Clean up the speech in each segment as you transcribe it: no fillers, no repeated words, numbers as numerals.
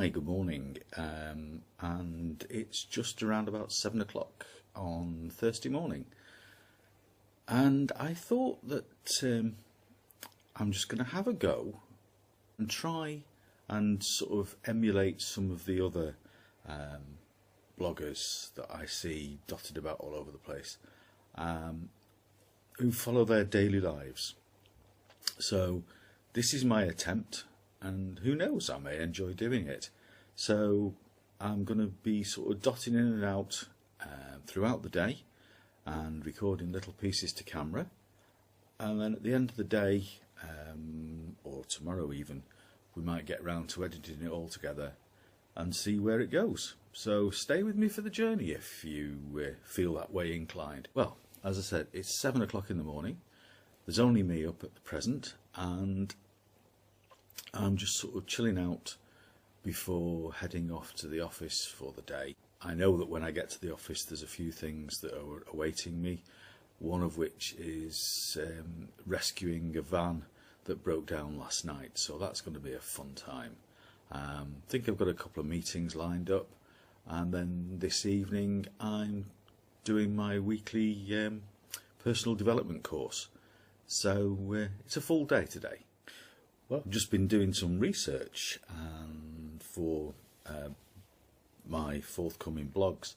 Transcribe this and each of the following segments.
Hi, good morning. And it's just around about 7 o'clock on Thursday morning. And I thought that I'm just going to have a go and try and sort of emulate some of the other bloggers that I see dotted about all over the place, who follow their daily lives. So this is my attempt, and who knows, I may enjoy doing it. So I'm going to be sort of dotting in and out throughout the day and recording little pieces to camera, and then at the end of the day, or tomorrow even, we might get round to editing it all together and see where it goes. So stay with me for the journey if you feel that way inclined. Well, as I said, it's 7 o'clock in the morning. There's only me up at the present, and I'm just sort of chilling out before heading off to the office for the day. I know that when I get to the office there's a few things that are awaiting me, one of which is rescuing a van that broke down last night, so that's going to be a fun time. I think I've got a couple of meetings lined up, and then this evening I'm doing my weekly personal development course. So it's a full day today. Well, I've just been doing some research for my forthcoming blogs.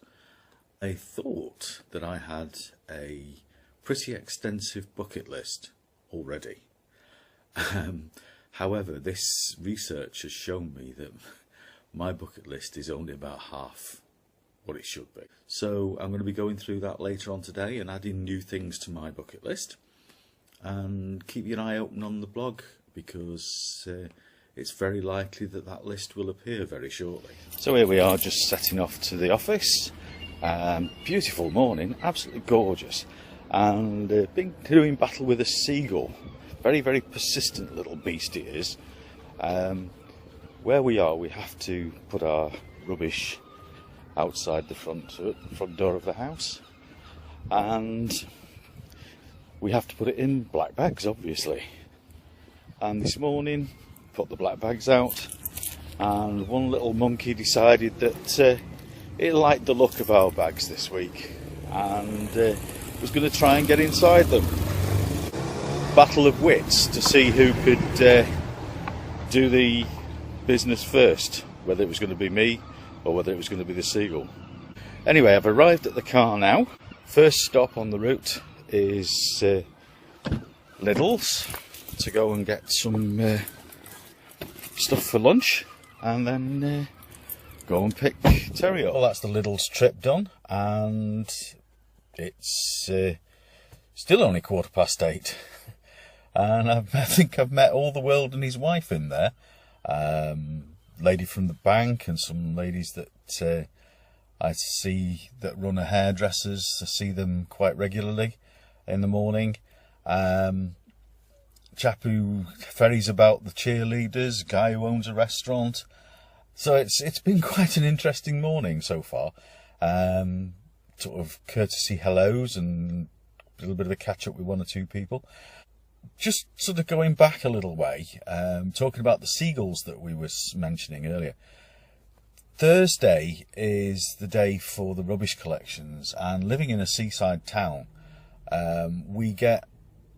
I thought that I had a pretty extensive bucket list already. However, this research has shown me that my bucket list is only about half what it should be. So I'm going to be going through that later on today and adding new things to my bucket list. And keep your eye open on the blog, because it's very likely that that list will appear very shortly. So here we are, just setting off to the office. Beautiful morning, absolutely gorgeous. And been doing battle with a seagull. Very, very persistent little beast it is. Where we are, we have to put our rubbish outside the front door of the house, and we have to put it in black bags, obviously. And this morning, put the black bags out, and one little monkey decided that it liked the look of our bags this week, and was going to try and get inside them. Battle of wits to see who could do the business first, whether it was going to be me or whether it was going to be the seagull. Anyway, I've arrived at the car now. First stop on the route is Lidl's to go and get some stuff for lunch, and then go and pick Terry up. Well, that's the Lidl's trip done, and it's still only 8:15. And I think I've met all the world and his wife in there. Lady from the bank and some ladies that I see that run a hairdressers. I see them quite regularly in the morning. Chap who ferries about the cheerleaders, guy who owns a restaurant. So it's been quite an interesting morning so far. Sort of courtesy hellos and a little bit of a catch up with one or two people. Just sort of going back a little way, talking about the seagulls that we were mentioning earlier. Thursday is the day for the rubbish collections, and living in a seaside town, we get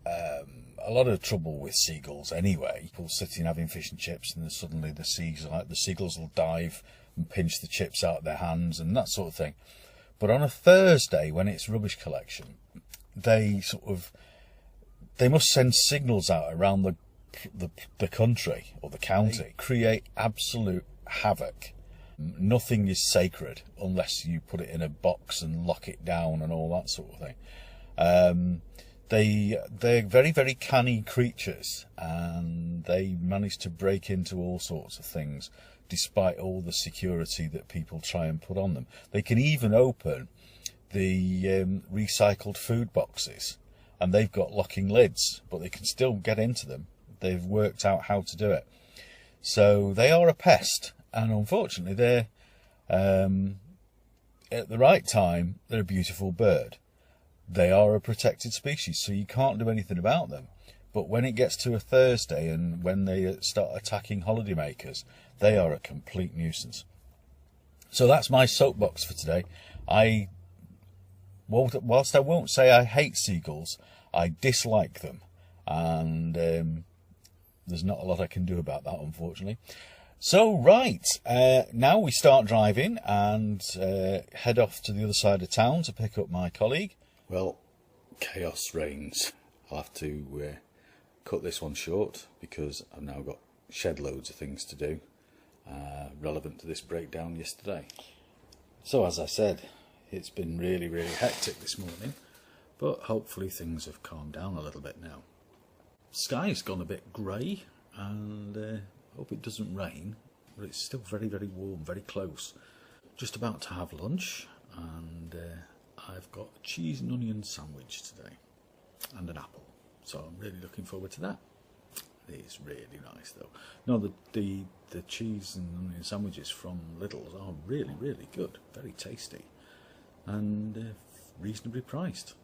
a lot of trouble with seagulls anyway. People sitting having fish and chips, and then suddenly the seagulls will dive and pinch the chips out of their hands and that sort of thing. But on a Thursday, when it's rubbish collection, they must send signals out around the country or the county. They create absolute havoc. Nothing is sacred unless you put it in a box and lock it down and all that sort of thing. They're very, very canny creatures, and they manage to break into all sorts of things despite all the security that people try and put on them. They can even open the recycled food boxes, and they've got locking lids, but they can still get into them. They've worked out how to do it. So they are a pest, and unfortunately they're at the right time, they're a beautiful bird. They are a protected species, so you can't do anything about them. but when it gets to a Thursday and when they start attacking holidaymakers, they are a complete nuisance. So that's my soapbox for today. Whilst I won't say I hate seagulls, I dislike them, and there's not a lot I can do about that, unfortunately. So, right, now we start driving and head off to the other side of town to pick up my colleague. Well, chaos reigns. I'll have to cut this one short because I've now got shed loads of things to do relevant to this breakdown yesterday. So, as I said, it's been really, really hectic this morning, but hopefully things have calmed down a little bit now. Sky's gone a bit grey, and hope it doesn't rain, but it's still very, very warm, very close. Just about to have lunch, and I've got a cheese and onion sandwich today, and an apple. So I'm really looking forward to that. It is really nice though. No, the cheese and onion sandwiches from Lidl's are really, really good, very tasty, and reasonably priced.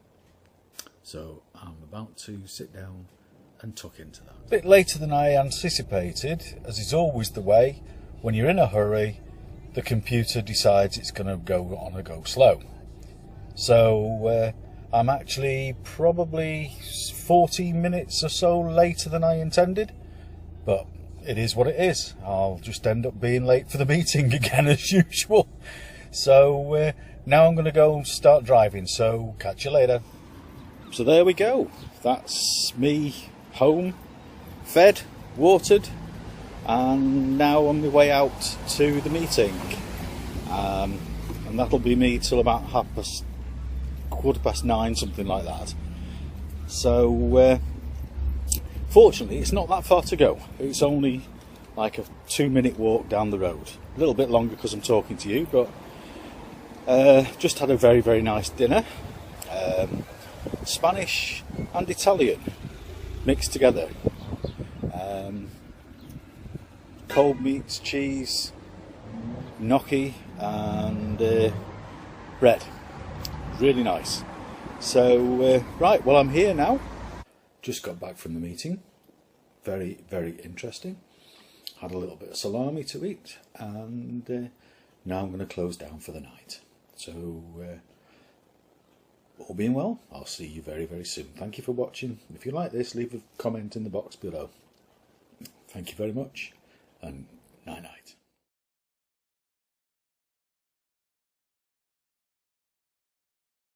So I'm about to sit down and tuck into that. A bit later than I anticipated, as is always the way. When you're in a hurry, the computer decides it's going to go slow. So I'm actually probably 14 minutes or so later than I intended, but it is what it is. I'll just end up being late for the meeting again as usual. So now I'm going to go start driving, so catch you later. So there we go. That's me home, fed, watered, and now on my way out to the meeting. And that'll be me till about 9:15, something like that. So fortunately it's not that far to go. It's only like a 2-minute walk down the road. A little bit longer because I'm talking to you, but just had a very, very nice dinner. Spanish and Italian mixed together. Cold meats, cheese, gnocchi, and bread. Really nice. So, right, well, I'm here now. Just got back from the meeting. Very, very interesting. Had a little bit of salami to eat, and now I'm going to close down for the night. So, all being well, I'll see you very, very soon. Thank you for watching. If you like this, leave a comment in the box below. Thank you very much, and night-night.